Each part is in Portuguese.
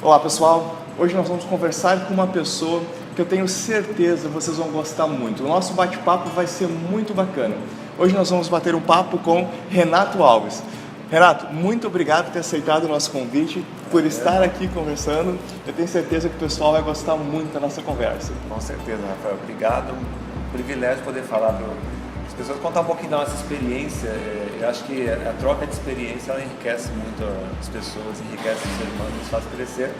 Olá pessoal, hoje nós vamos conversar com uma pessoa que eu tenho certeza vocês vão gostar muito. O nosso bate-papo vai ser muito bacana. Hoje nós vamos bater um papo com Renato Alves. Renato, muito obrigado por ter aceitado o nosso convite, por estar aqui conversando. Eu tenho certeza que o pessoal vai gostar muito da nossa conversa. Com certeza, Rafael. Obrigado. Um privilégio poder falar para as pessoas, contar um pouquinho da nossa experiência. Eu acho que a troca de experiência ela enriquece muito as pessoas, enriquece os seres humanos, nos faz crescer.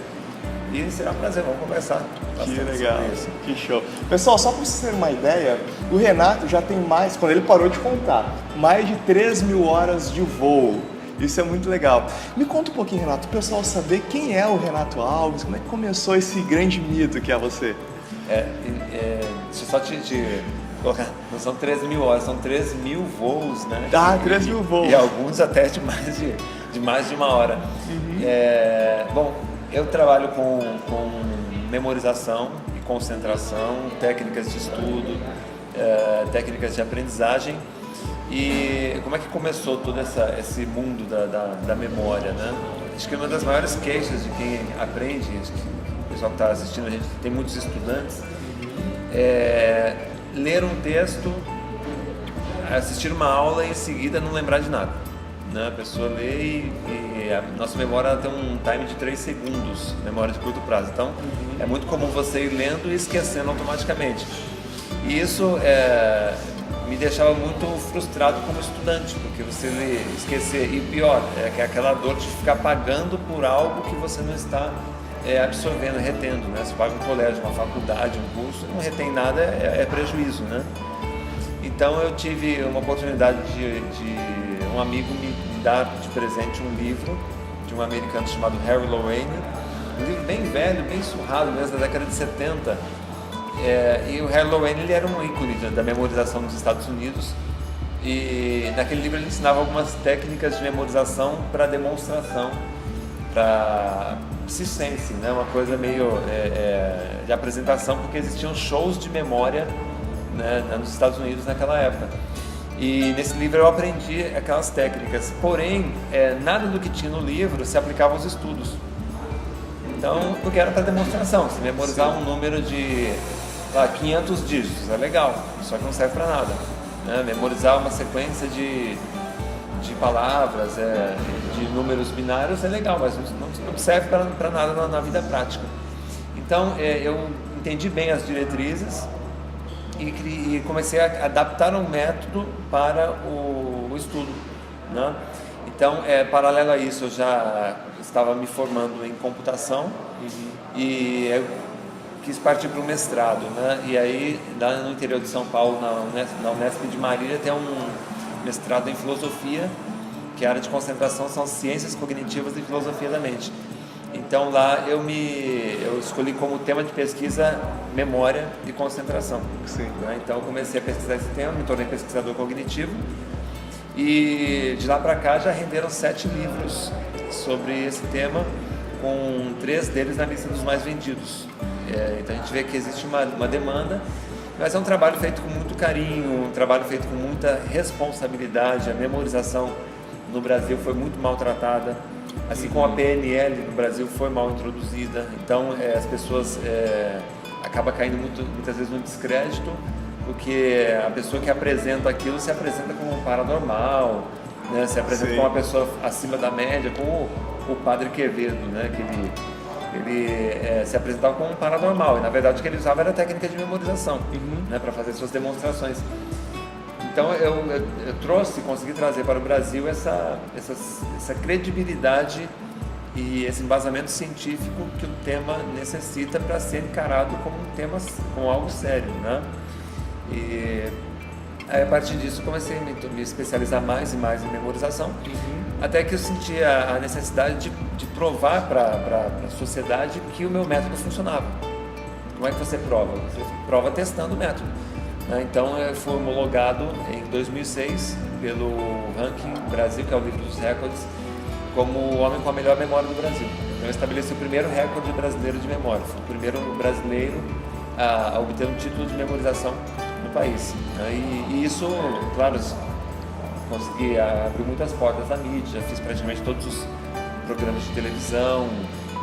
E será um prazer, vamos conversar. Que legal, que show. Pessoal, só para vocês terem uma ideia, o Renato já tem mais, quando ele parou de contar, mais de 3.000 horas de voo. Isso é muito legal. Me conta um pouquinho, Renato, para o pessoal saber quem é o Renato Alves, como é que começou esse grande mito que é você? Deixa eu só te colocar, não são 3.000 horas, são 3.000 voos, né? 3.000 voos. E alguns até de mais de uma hora. Bom, eu trabalho com memorização e concentração, técnicas de estudo, técnicas de aprendizagem. E como é que começou todo esse mundo da memória, né? Acho que uma das maiores queixas de quem aprende, o pessoal que está assistindo, a gente tem muitos estudantes, é ler um texto, assistir uma aula e em seguida não lembrar de nada, né? A pessoa lê e a nossa memória tem um time de 3 segundos, memória de curto prazo. Então, é muito comum você ir lendo e esquecendo automaticamente. E isso me deixava muito frustrado como estudante, porque você esquecer, e pior, é aquela dor de ficar pagando por algo que você não está absorvendo, retendo, né? Você paga um colégio, uma faculdade, um curso, não retém nada, é prejuízo, né? Então eu tive uma oportunidade de um amigo me dar de presente um livro de um americano chamado Harry Lorayne, um livro bem velho, bem surrado, mesmo da década de 70. E o Harry Lorayne ele era um ícone da memorização dos Estados Unidos, e naquele livro ele ensinava algumas técnicas de memorização para demonstração, para persistência, né? Uma coisa meio de apresentação, porque existiam shows de memória, né, nos Estados Unidos naquela época. E nesse livro eu aprendi aquelas técnicas, porém nada do que tinha no livro se aplicava aos estudos. Então, porque era para demonstração, se memorizar um número de 500 dígitos é legal, só que não serve para nada, né? Memorizar uma sequência de palavras, de números binários é legal, mas não serve para nada na vida prática. Então eu entendi bem as diretrizes e comecei a adaptar um método para o estudo, né? Então, paralelo a isso, eu já estava me formando em computação e eu quis partir para o mestrado, né? E aí, lá no interior de São Paulo, na Unesp de Marília, tem um mestrado em filosofia, que a área de concentração são ciências cognitivas e filosofia da mente. Então lá eu escolhi como tema de pesquisa memória e concentração. Sim. Né? Então eu comecei a pesquisar esse tema, me tornei pesquisador cognitivo e de lá para cá já renderam 7 livros sobre esse tema, com 3 deles na lista dos mais vendidos. Então a gente vê que existe uma demanda, mas é um trabalho feito com muito carinho, um trabalho feito com muita responsabilidade. A memorização no Brasil foi muito maltratada, assim como a PNL no Brasil foi mal introduzida. Então as pessoas acabam caindo muitas vezes no descrédito, porque a pessoa que apresenta aquilo se apresenta como um paranormal, né? Se apresenta como uma pessoa acima da média, como o Padre Quevedo, né? Que ele se apresentava como um paranormal, e na verdade o que ele usava era a técnica de memorização, né? Para fazer suas demonstrações. Então eu consegui trazer para o Brasil essa credibilidade e esse embasamento científico que o tema necessita para ser encarado como algo sério, né? E aí, a partir disso comecei a me especializar mais e mais em memorização, até que eu senti a necessidade de provar para a sociedade que o meu método funcionava. Como é que você prova? Você prova testando o método. Então eu fui homologado em 2006 pelo Ranking Brasil, que é o livro dos recordes, como o homem com a melhor memória do Brasil. Então eu estabeleci o primeiro recorde brasileiro de memória, fui o primeiro brasileiro a obter um título de memorização no país. E isso, claro, consegui abrir muitas portas da mídia, já fiz praticamente todos os programas de televisão,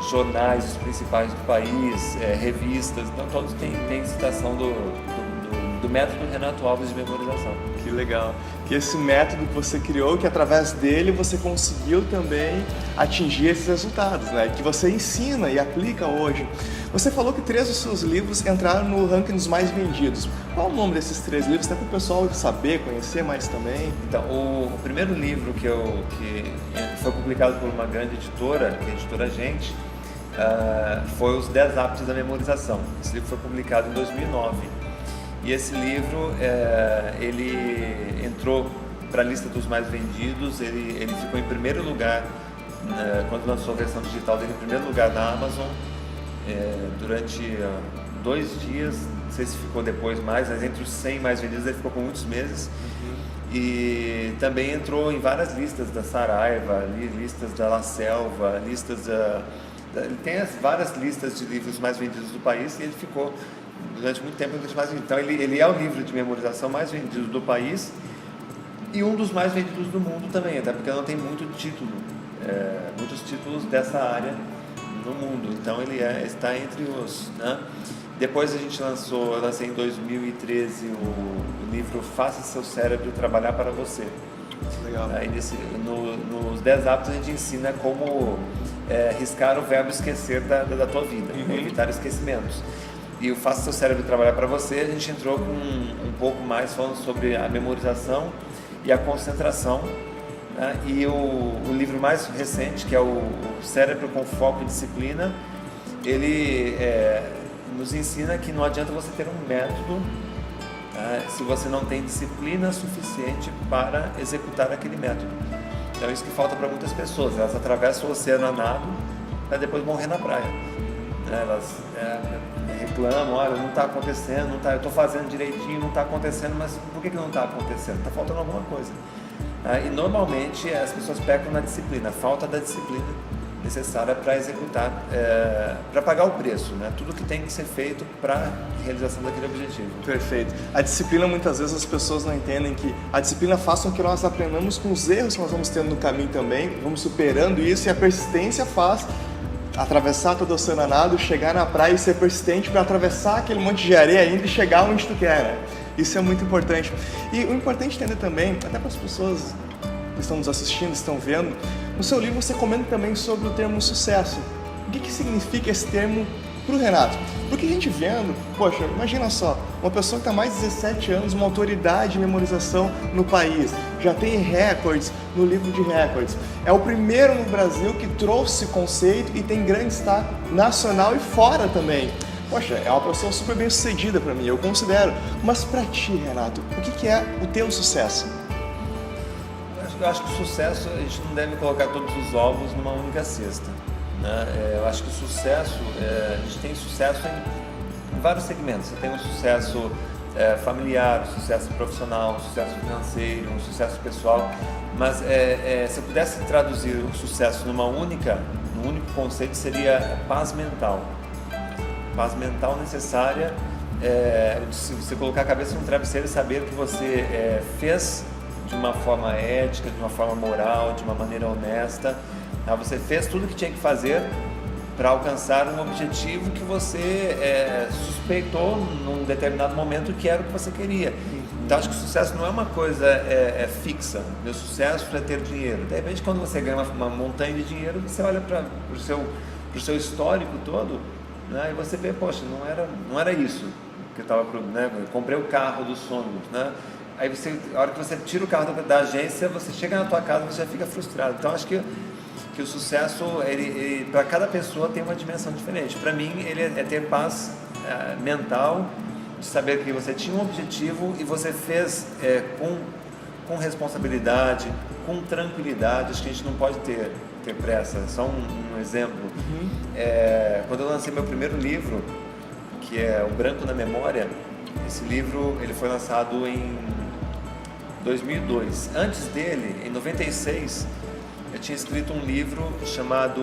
jornais os principais do país, revistas, então todos têm citação do método Renato Alves de memorização. Que legal. Que esse método que você criou, que através dele você conseguiu também atingir esses resultados, né? Que você ensina e aplica hoje. Você falou que 3 dos seus livros entraram no ranking dos mais vendidos. Qual o nome desses 3 livros? Até para o pessoal saber, conhecer mais também. Então, o primeiro livro que foi publicado por uma grande editora, que é a Editora Gente, foi Os 10 Hábitos da Memorização. Esse livro foi publicado em 2009. E esse livro, ele entrou para a lista dos mais vendidos, ele ficou em primeiro lugar, quando lançou a versão digital dele, em primeiro lugar na Amazon, durante 2 dias, não sei se ficou depois mais, mas entre os 100 mais vendidos ele ficou por muitos meses. E também entrou em várias listas da Saraiva, listas da La Selva, ele tem várias listas de livros mais vendidos do país, e ele ficou durante muito tempo entre os mais vendidos. Então ele é o livro de memorização mais vendido do país e um dos mais vendidos do mundo também, até porque não tem muitos títulos dessa área no mundo. Então ele está entre os, né? Depois eu lancei em 2013 o livro Faça Seu Cérebro Trabalhar para Você. Legal. Aí nos 10 hábitos a gente ensina como riscar o verbo esquecer da tua vida, evitar esquecimentos. E o Faça Seu Cérebro Trabalhar para Você, a gente entrou com um pouco mais falando sobre a memorização e a concentração, né? E o livro mais recente, que é o Cérebro com Foco e Disciplina, ele nos ensina que não adianta você ter um método se você não tem disciplina suficiente para executar aquele método. Então é isso que falta para muitas pessoas, elas atravessam o oceano a nado para depois morrer na praia. Elas reclamam, olha, não está acontecendo, eu estou fazendo direitinho, não está acontecendo, mas por que não está acontecendo? Está faltando alguma coisa. E normalmente as pessoas pecam na disciplina, falta da disciplina necessária para executar, para pagar o preço, né? Tudo que tem que ser feito para a realização daquele objetivo. Perfeito. A disciplina, muitas vezes as pessoas não entendem que a disciplina faz com que nós aprendamos com os erros que nós vamos tendo no caminho também, vamos superando isso, e a persistência faz atravessar todo o oceano a nado, chegar na praia e ser persistente para atravessar aquele monte de areia ainda e chegar onde tu quer, né? Isso é muito importante. E o importante é entender também, até para as pessoas que estão nos assistindo, estão vendo, no seu livro você comenta também sobre o termo sucesso. O que significa esse termo para o Renato? Porque a gente vendo, poxa, imagina só, uma pessoa que está há mais de 17 anos, uma autoridade em memorização no país, já tem recordes no livro de recordes. É o primeiro no Brasil que trouxe conceito e tem grande destaque nacional e fora também. Poxa, é uma pessoa super bem sucedida para mim, eu considero. Mas para ti, Renato, o que é o teu sucesso? Eu acho que o sucesso, a gente não deve colocar todos os ovos numa única cesta, né? Eu acho que o sucesso, a gente tem sucesso em vários segmentos. Você tem um sucesso familiar, um sucesso profissional, um sucesso financeiro, um sucesso pessoal. Mas se eu pudesse traduzir o sucesso num único conceito, seria paz mental. Paz mental necessária, se você colocar a cabeça no travesseiro e saber que você fez de uma forma ética, de uma forma moral, de uma maneira honesta, você fez tudo o que tinha que fazer para alcançar um objetivo que você suspeitou num determinado momento que era o que você queria. Então acho que o sucesso não é uma coisa fixa. Meu sucesso é ter dinheiro. De repente, quando você ganha uma montanha de dinheiro, você olha para o seu histórico todo, né, e você vê, poxa, não era isso que eu estava, né, eu comprei o carro dos sonhos, né? Aí a hora que você tira o carro da agência, você chega na tua casa e você já fica frustrado. Então acho que o sucesso, ele para cada pessoa tem uma dimensão diferente. Para mim, ele é ter paz mental, de saber que você tinha um objetivo e você fez com responsabilidade, com tranquilidade. Acho que a gente não pode ter pressa. Só um exemplo. Quando eu lancei meu primeiro livro, que é O Branco na Memória, esse livro ele foi lançado em 2002. Antes dele, em 96, eu tinha escrito um livro chamado...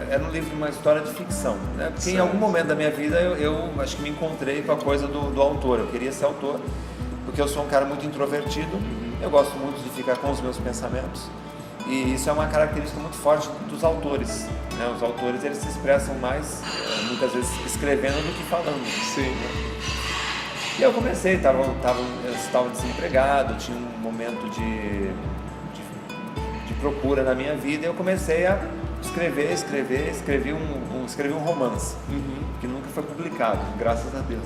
Era um livro, uma história de ficção, né? Porque em algum momento da minha vida eu acho que me encontrei com a coisa do autor. Eu queria ser autor, porque eu sou um cara muito introvertido. Eu gosto muito de ficar com os meus pensamentos. E isso é uma característica muito forte dos autores. né? Os autores eles se expressam mais, muitas vezes, escrevendo do que falando. Sim. Né? E eu comecei, eu estava desempregado, tinha um momento de procura na minha vida, e eu comecei a escrevi um romance, que nunca foi publicado, graças a Deus.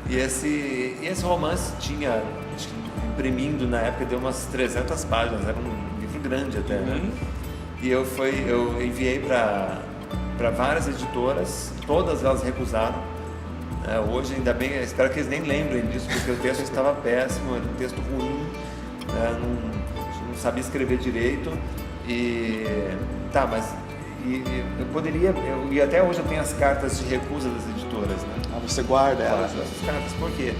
E esse romance tinha, imprimindo na época, deu umas 300 páginas, era um livro grande até, né? E eu enviei para várias editoras, todas elas recusaram. Hoje, ainda bem, espero que eles nem lembrem disso, porque o texto estava péssimo, era um texto ruim, não sabia escrever direito. E até hoje eu tenho as cartas de recusa das editoras, né? Você guarda elas? Essas cartas, por quê?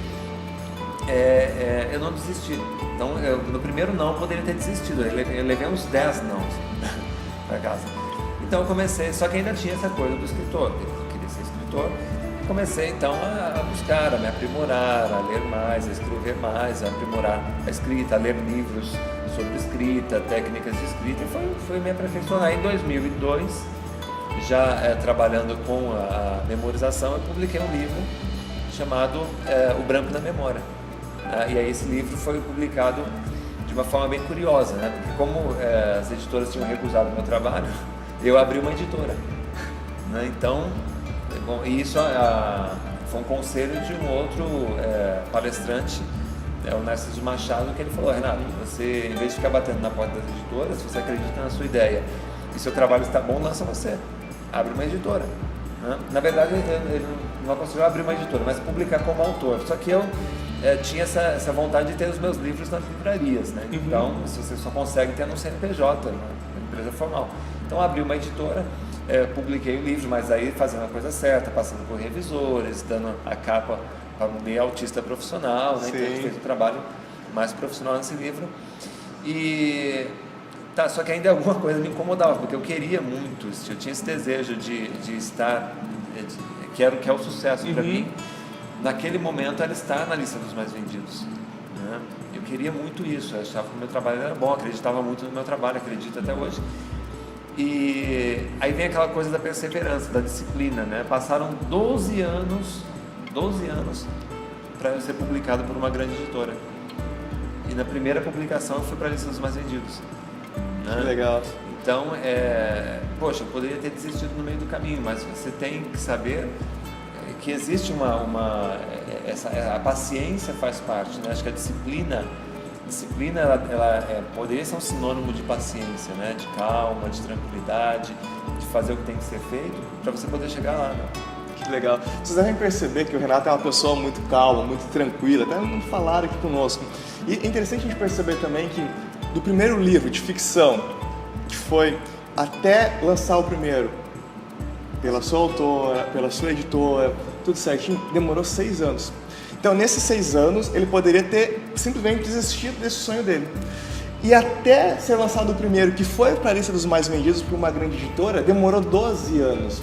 Eu não desisti. Então, no primeiro não, eu poderia ter desistido. Eu levei uns 10 não para casa. Então eu comecei, só que ainda tinha essa coisa do escritor. Eu queria ser escritor. Comecei então a buscar, a me aprimorar, a ler mais, a escrever mais, a aprimorar a escrita, a ler livros sobre escrita, técnicas de escrita, e foi me aperfeiçoar. Em 2002, já trabalhando com a memorização, eu publiquei um livro chamado O Branco na Memória. E aí esse livro foi publicado de uma forma bem curiosa, né? Porque como as editoras tinham recusado o meu trabalho, eu abri uma editora, né? Então, e isso foi um conselho de um outro palestrante, o Narciso Machado, que ele falou: Renato, você, em vez de ficar batendo na porta das editoras, se você acredita na sua ideia e seu trabalho está bom, lança você, abre uma editora, né? Na verdade, ele não aconselhou abrir uma editora, mas publicar como autor. Só que eu tinha essa vontade de ter os meus livros nas livrarias, né? Então, você só consegue ter no CNPJ, né? Uma empresa formal. Então, abri uma editora, publiquei o livro, mas aí fazendo a coisa certa, passando por revisores, dando a capa para um meio autista profissional, né? Então, a gente fez um trabalho mais profissional nesse livro. Só que ainda alguma coisa me incomodava, porque eu queria muito, eu tinha esse desejo de estar, que é o sucesso para mim. Naquele momento ela está na lista dos mais vendidos, né? Eu queria muito isso, eu achava que o meu trabalho era bom, acreditava muito no meu trabalho, acredito até hoje. E aí vem aquela coisa da perseverança, da disciplina, né? Passaram 12 anos para eu ser publicado por uma grande editora. E na primeira publicação eu fui para a lista dos mais vendidos, né? Que legal. Então, poxa, eu poderia ter desistido no meio do caminho, mas você tem que saber que existe a paciência faz parte, né? Acho que a disciplina ela poderia ser um sinônimo de paciência, né? De calma, de tranquilidade, de fazer o que tem que ser feito para você poder chegar lá, né? Que legal. Vocês devem perceber que o Renato é uma pessoa muito calma, muito tranquila, até não falaram aqui conosco. E é interessante a gente perceber também que do primeiro livro de ficção, que foi até lançar o primeiro, pela sua autora, pela sua editora, tudo certinho, demorou 6 anos. Então, nesses 6 anos, ele poderia ter simplesmente desistido desse sonho dele. E até ser lançado o primeiro, que foi para a lista dos mais vendidos por uma grande editora, demorou 12 anos.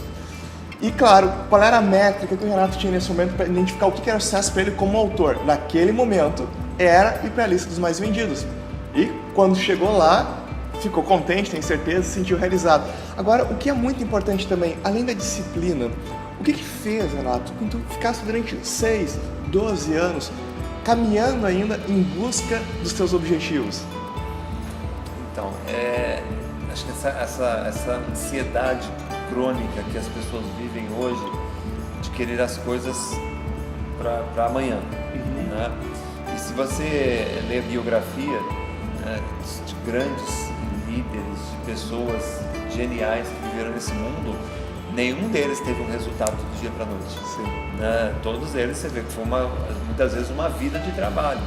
E claro, qual era a métrica que o Renato tinha nesse momento para identificar o que era sucesso para ele como autor? Naquele momento, era ir para a lista dos mais vendidos. E quando chegou lá, ficou contente, tenho certeza, se sentiu realizado. Agora, o que é muito importante também, além da disciplina, o que fez, Renato, que tu ficasse durante 6, 12 anos caminhando ainda em busca dos teus objetivos? Então, acho que essa ansiedade crônica que as pessoas vivem hoje de querer as coisas para amanhã, né? E se você ler biografia, né, de grandes líderes, de pessoas geniais que viveram nesse mundo, nenhum deles teve um resultado do dia para a noite. Sim. Né? Todos eles, você vê que foi muitas vezes uma vida de trabalho,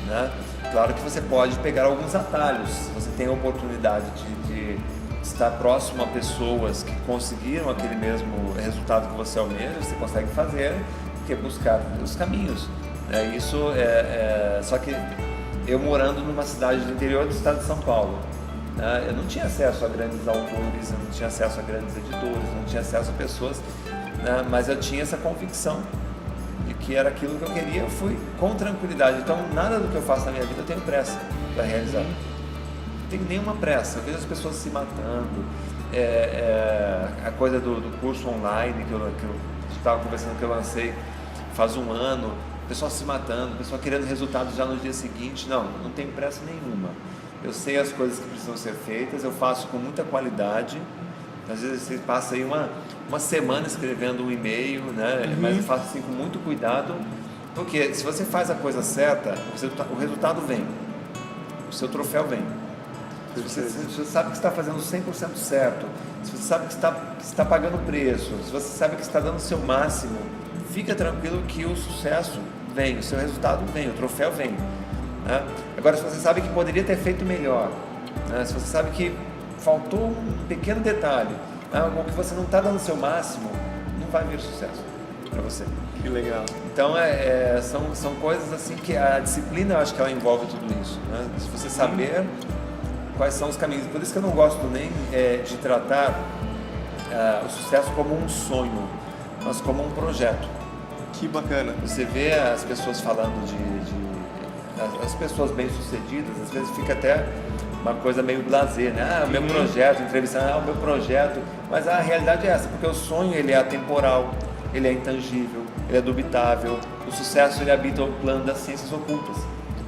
né? Claro que você pode pegar alguns atalhos, se você tem a oportunidade de estar próximo a pessoas que conseguiram aquele mesmo resultado que você almeja, você consegue fazer, que é buscar os caminhos. Só que eu morando numa cidade do interior do estado de São Paulo, eu não tinha acesso a grandes autores, eu não tinha acesso a grandes editores, não tinha acesso a pessoas, né? Mas eu tinha essa convicção de que era aquilo que eu queria, eu fui com tranquilidade. Então, nada do que eu faço na minha vida eu tenho pressa para realizar. Não tenho nenhuma pressa. Eu vejo as pessoas se matando, a coisa do curso online que eu estava conversando, que eu lancei faz um ano, o pessoal se matando, o pessoal querendo resultados já no dia seguinte. Não tem pressa nenhuma. Eu sei as coisas que precisam ser feitas, eu faço com muita qualidade. Às vezes você passa aí uma semana escrevendo um e-mail, né? Mas eu faço assim com muito cuidado, porque se você faz a coisa certa, o resultado vem, o seu troféu vem. Se você sabe que está fazendo 100% certo, se você sabe que está pagando preço, se você sabe que está dando o seu máximo, fica tranquilo que o sucesso vem, o seu resultado vem, o troféu vem, né? Agora, se você sabe que poderia ter feito melhor, né? Se você sabe que faltou um pequeno detalhe, né? Ou que você não está dando o seu máximo, não vai vir sucesso para você. Que legal. Então, são coisas assim que a disciplina, eu acho que ela envolve tudo isso, né? Se você saber quais são os caminhos. Por isso que eu não gosto nem de tratar o sucesso como um sonho, mas como um projeto. Que bacana. Você vê as pessoas falando as pessoas bem-sucedidas, às vezes fica até uma coisa meio blasé, né? O meu projeto, entrevistando, o meu projeto. Mas a realidade é essa, porque o sonho ele é atemporal, ele é intangível, ele é dubitável. O sucesso ele habita o plano das ciências ocultas.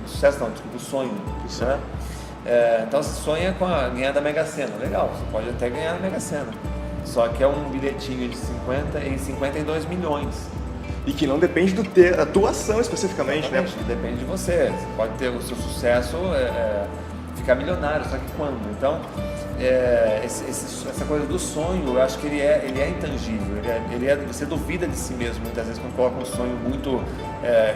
O sucesso não, desculpa, o sonho. Né? Então você sonha com ganhar da Mega Sena, legal, você pode até ganhar na Mega Sena, só que é um bilhetinho de 52 milhões. E que não depende da tua ação especificamente, né? Depende de você. Você pode ter o seu sucesso, ficar milionário, só que quando? Então, essa coisa do sonho, eu acho que ele é intangível. Você duvida de si mesmo muitas vezes quando coloca um sonho muito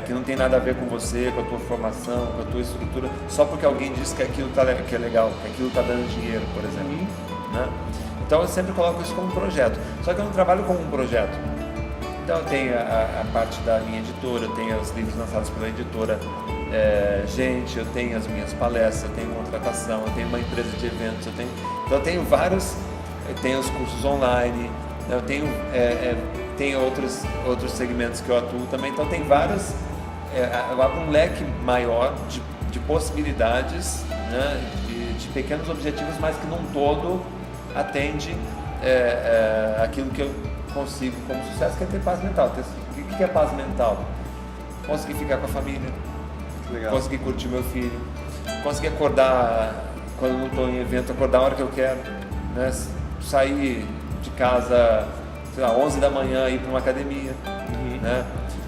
que não tem nada a ver com você, com a tua formação, com a tua estrutura, só porque alguém disse que aquilo que é legal, que aquilo está dando dinheiro, por exemplo. Né? Então eu sempre coloco isso como um projeto. Só que eu não trabalho como um projeto. Então eu tenho a parte da minha editora, eu tenho os livros lançados pela editora Gente, eu tenho as minhas palestras, eu tenho contratação, eu tenho uma empresa de eventos, então eu tenho eu tenho os cursos online, eu tenho outros segmentos que eu atuo também, então tem vários, eu abro um leque maior de possibilidades, né, de pequenos objetivos, mas que num todo atende aquilo que eu consigo como sucesso, que é ter paz mental. O que é paz mental? Conseguir ficar com a família, conseguir curtir meu filho, conseguir acordar quando não estou em evento, acordar a hora que eu quero, né? Sair de casa, sei lá, 11 da manhã, ir para uma academia, né?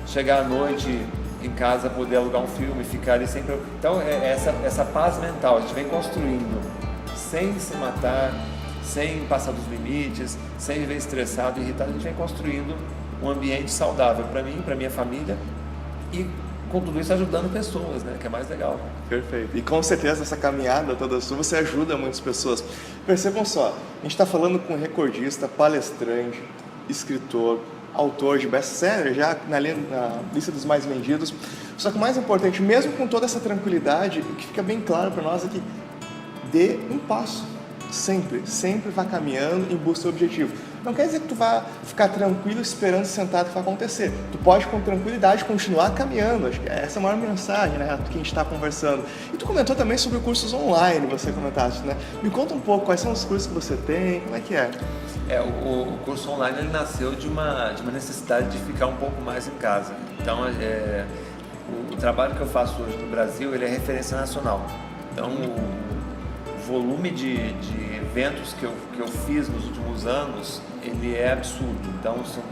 Chegar à noite em casa, poder alugar um filme, ficar ali sempre. Então essa paz mental a gente vem construindo sem se matar, sem passar dos limites, sem viver estressado, irritado. A gente vem construindo um ambiente saudável para mim, para minha família, e com tudo isso ajudando pessoas, né? Que é mais legal. Perfeito. E com certeza essa caminhada toda sua, você ajuda muitas pessoas. Percebam só, a gente está falando com um recordista, palestrante, escritor, autor de best-seller, já na lista dos mais vendidos. Só que o mais importante, mesmo com toda essa tranquilidade, o que fica bem claro para nós é que dê um passo. Sempre vá caminhando em busca do objetivo. Não quer dizer que tu vá ficar tranquilo esperando sentado que vai acontecer. Tu pode com tranquilidade continuar caminhando. Acho que essa é a maior mensagem, né, que a gente está conversando. E tu comentou também sobre cursos online, você comentaste, né? Me conta um pouco quais são os cursos que você tem, como é que é? O curso online ele nasceu de uma necessidade de ficar um pouco mais em casa. Então, o trabalho que eu faço hoje no Brasil, ele é referência nacional. Então, o volume de eventos que eu fiz nos últimos anos, ele é absurdo. Então, são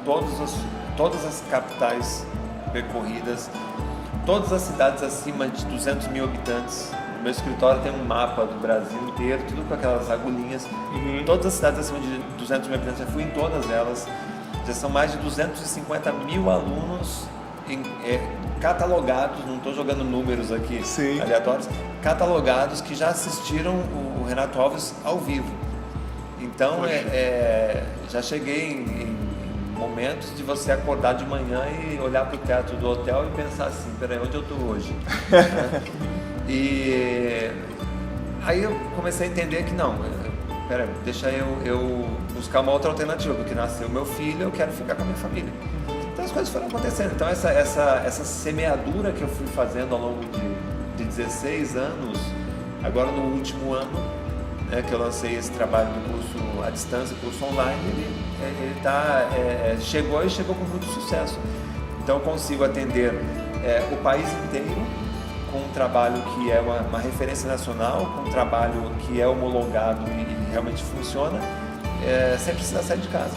todas as capitais percorridas, todas as cidades acima de 200 mil habitantes. No meu escritório tem um mapa do Brasil inteiro, tudo com aquelas agulhinhas. Todas as cidades acima de 200 mil habitantes, já fui em todas elas. Já são mais de 250 mil alunos catalogados, não estou jogando números aqui aleatórios, catalogados que já assistiram o Renato Alves ao vivo. Então, já cheguei em momentos de você acordar de manhã e olhar para o teto do hotel e pensar assim, peraí, onde eu estou hoje? E aí eu comecei a entender que não, peraí, deixa eu buscar uma outra alternativa, porque nasceu meu filho, eu quero ficar com a minha família. Então as coisas foram acontecendo. Então essa semeadura que eu fui fazendo ao longo de 16 anos, agora no último ano, né, que eu lancei esse trabalho do curso à distância, curso online, ele chegou com muito sucesso. Então eu consigo atender o país inteiro com um trabalho que é uma referência nacional, com um trabalho que é homologado e realmente funciona, sem precisar sair de casa.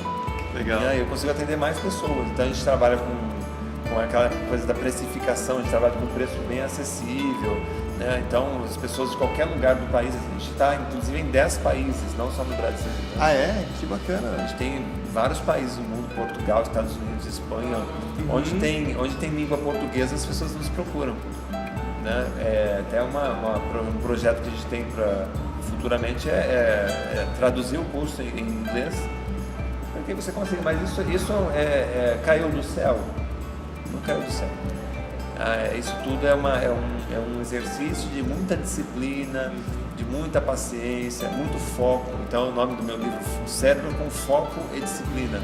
Legal. Eu consigo atender mais pessoas. Então a gente trabalha com aquela coisa da precificação, a gente trabalha com preço bem acessível, né? Então as pessoas de qualquer lugar do país, a gente está inclusive em 10 países, não só no Brasil. Né? Ah, é? Que bacana. A gente tem vários países no mundo, Portugal, Estados Unidos, Espanha, onde tem língua portuguesa, as pessoas nos procuram. Né? Até um projeto que a gente tem para futuramente traduzir o curso em inglês, porque você consegue, mas isso caiu do céu? Não caiu do céu. Isso tudo é um exercício de muita disciplina, de muita paciência, muito foco. Então o nome do meu livro, Cérebro com Foco e Disciplina.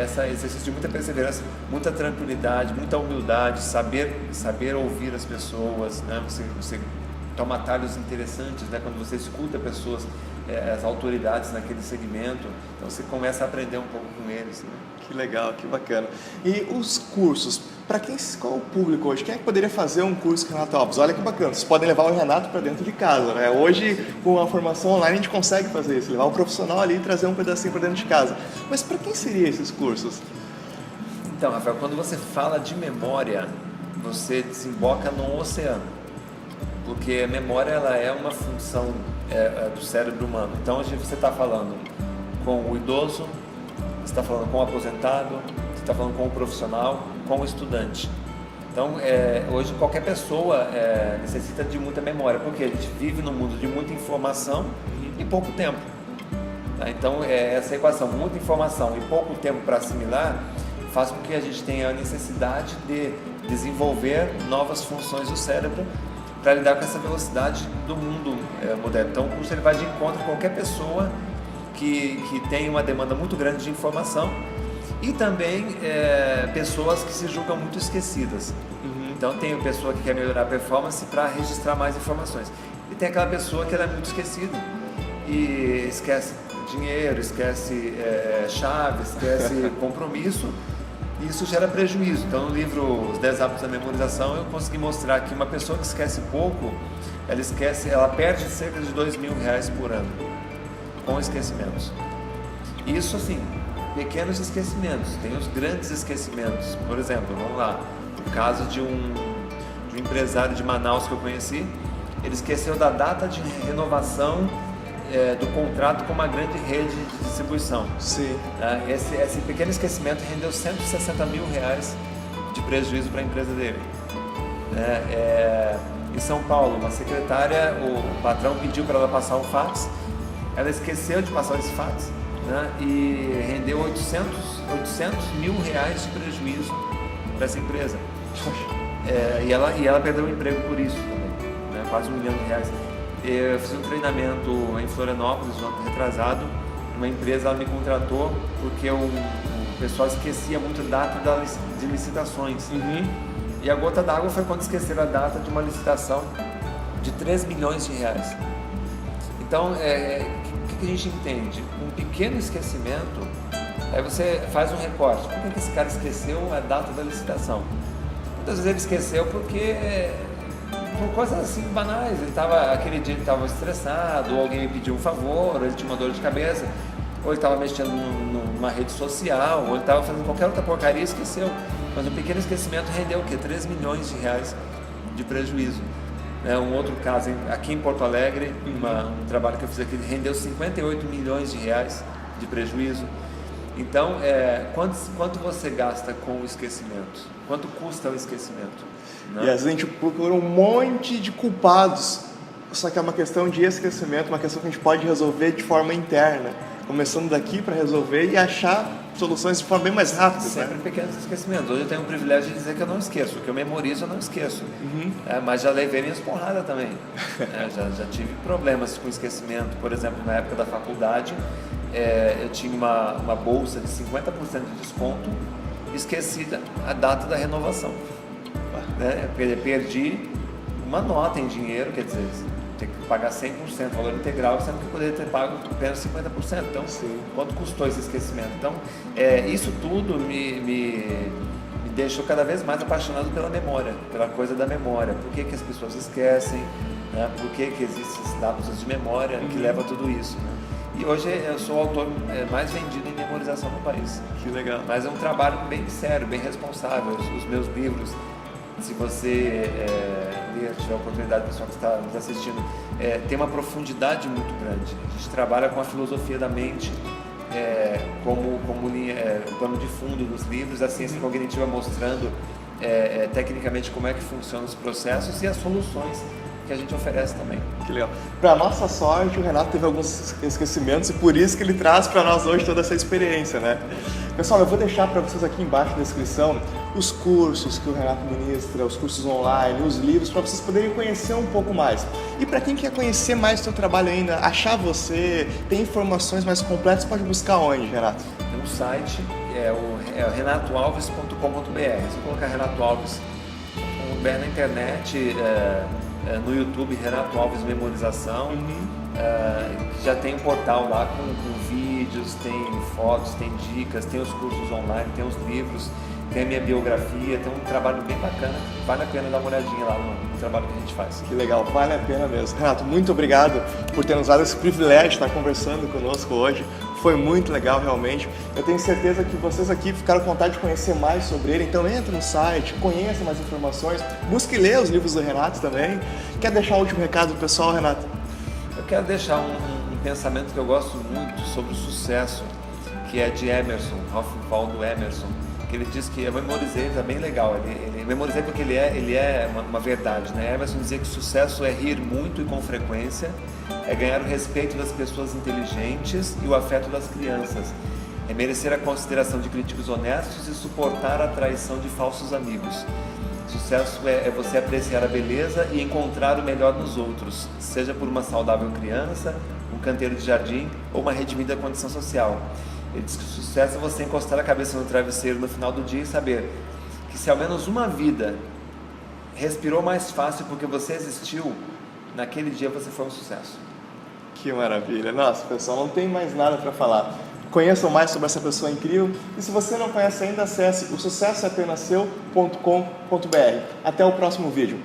Esse exercício de muita perseverança, muita tranquilidade, muita humildade, saber ouvir as pessoas, né? Você toma atalhos interessantes, né? Quando você escuta pessoas, as autoridades naquele segmento, então você começa a aprender um pouco com eles. Né? Que legal, que bacana. E os cursos, qual é o público hoje? Quem é que poderia fazer um curso com o Renato Alves? Olha que bacana, vocês podem levar o Renato para dentro de casa, né? Hoje, com a formação online, a gente consegue fazer isso, levar o profissional ali e trazer um pedacinho para dentro de casa. Mas para quem seriam esses cursos? Então, Rafael, quando você fala de memória, você desemboca no oceano, porque a memória ela é uma função do cérebro humano. Então, hoje você está falando com o idoso, você está falando com o aposentado, você está falando com o profissional, com o estudante. Então, hoje qualquer pessoa necessita de muita memória, porque a gente vive num mundo de muita informação e pouco tempo. Tá? Então, essa equação, muita informação e pouco tempo para assimilar, faz com que a gente tenha a necessidade de desenvolver novas funções do cérebro para lidar com essa velocidade do mundo moderno. Então, o curso ele vai de encontro a qualquer pessoa que tem uma demanda muito grande de informação e também pessoas que se julgam muito esquecidas. Então, tem a pessoa que quer melhorar a performance para registrar mais informações. E tem aquela pessoa que ela é muito esquecida e esquece dinheiro, esquece chave, esquece compromisso. E isso gera prejuízo. Então, no livro Os 10 Hábitos da Memorização, eu consegui mostrar que uma pessoa que esquece pouco, ela perde cerca de R$2.000 por ano com esquecimentos. Isso, assim, pequenos esquecimentos. Tem os grandes esquecimentos. Por exemplo, vamos lá, o caso de um empresário de Manaus que eu conheci, ele esqueceu da data de renovação do contrato com uma grande rede de distribuição. Sim. Esse pequeno esquecimento rendeu R$160 mil de prejuízo para a empresa dele. Em São Paulo, uma secretária, o patrão pediu para ela passar um fax, ela esqueceu de passar esse fax, né, e rendeu R$800 mil de prejuízo para essa empresa. E ela perdeu o emprego por isso também, né, quase R$1 milhão. Eu fiz um treinamento em Florianópolis, no ano retrasado. Uma empresa ela me contratou porque o pessoal esquecia muito a data de licitações. E a gota d'água foi quando esqueceram a data de uma licitação de R$3 milhões. Então, o que a gente entende? Um pequeno esquecimento, aí você faz um recorte. Por que esse cara esqueceu a data da licitação? Muitas vezes ele esqueceu porque por coisas assim banais, aquele dia ele estava estressado, ou alguém me pediu um favor, ou ele tinha uma dor de cabeça, ou ele estava mexendo numa rede social, ou ele estava fazendo qualquer outra porcaria e esqueceu. Mas um pequeno esquecimento rendeu o quê? R$3 milhões de prejuízo. Um outro caso, aqui em Porto Alegre, um trabalho que eu fiz aqui, rendeu R$58 milhões de prejuízo. Então, quanto você gasta com o esquecimento? Quanto custa o esquecimento? Não. E às vezes a gente procura um monte de culpados, só que é uma questão de esquecimento, uma questão que a gente pode resolver de forma interna, começando daqui para resolver e achar soluções de forma bem mais rápida. Sempre pequenos esquecimentos. Hoje eu tenho o privilégio de dizer que eu não esqueço, o que eu memorizo eu não esqueço. Mas já levei minhas porradas também. Já tive problemas com esquecimento. Por exemplo, na época da faculdade, eu tinha uma bolsa de 50% de desconto e esqueci a data da renovação. Perdi uma nota em dinheiro, quer dizer, ter que pagar 100%, valor integral, sendo que poderia ter pago apenas 50%. Então, quanto custou esse esquecimento? Então, isso tudo me deixou cada vez mais apaixonado pela memória, pela coisa da memória. Por que as pessoas esquecem, né? Por que existem esses dados de memória que leva a tudo isso, né? E hoje eu sou o autor mais vendido em memorização no país. Que legal. Mas é um trabalho bem sério, bem responsável. Os meus livros, se você ler, tiver a oportunidade, o pessoal que está nos assistindo, tem uma profundidade muito grande. A gente trabalha com a filosofia da mente como pano de fundo dos livros, a ciência cognitiva mostrando tecnicamente como é que funcionam os processos e as soluções que a gente oferece também. Que legal. Para nossa sorte, o Renato teve alguns esquecimentos e por isso que ele traz para nós hoje toda essa experiência, né? Pessoal, eu vou deixar para vocês aqui embaixo na descrição os cursos que o Renato ministra, os cursos online, os livros, para vocês poderem conhecer um pouco mais. E para quem quer conhecer mais do seu trabalho ainda, achar você, ter informações mais completas, pode buscar onde, Renato? Tem um site, o renatoalves.com.br. Se colocar Renato Alves.com.br na internet, no YouTube, Renato Alves Memorização, já tem um portal lá com vídeos, tem fotos, tem dicas, tem os cursos online, tem os livros, tem a minha biografia, tem um trabalho bem bacana, vale a pena dar uma olhadinha lá no trabalho que a gente faz. Que legal, vale a pena mesmo. Renato, muito obrigado por ter nos dado esse privilégio de estar conversando conosco hoje. Foi muito legal, realmente. Eu tenho certeza que vocês aqui ficaram com vontade de conhecer mais sobre ele, então entre no site, conheça mais informações, busque ler os livros do Renato também. Quer deixar o último recado do pessoal, Renato? Eu quero deixar um pensamento que eu gosto muito sobre o sucesso, que é de Emerson, Ralph Waldo Emerson, que ele diz que eu memorizei, é bem legal, ele memorizei porque ele é uma verdade, né? Emerson dizia que o sucesso é rir muito e com frequência, é ganhar o respeito das pessoas inteligentes e o afeto das crianças, é merecer a consideração de críticos honestos e suportar a traição de falsos amigos. Sucesso é você apreciar a beleza e encontrar o melhor nos outros, seja por uma saudável criança, um canteiro de jardim ou uma redimida condição social. Ele diz que o sucesso é você encostar a cabeça no travesseiro no final do dia e saber que se ao menos uma vida respirou mais fácil porque você existiu, naquele dia você foi um sucesso. Que maravilha! Nossa, pessoal, não tem mais nada para falar. Conheçam mais sobre essa pessoa incrível e se você não conhece ainda, acesse o sucessoapenaseu.com.br. Até o próximo vídeo.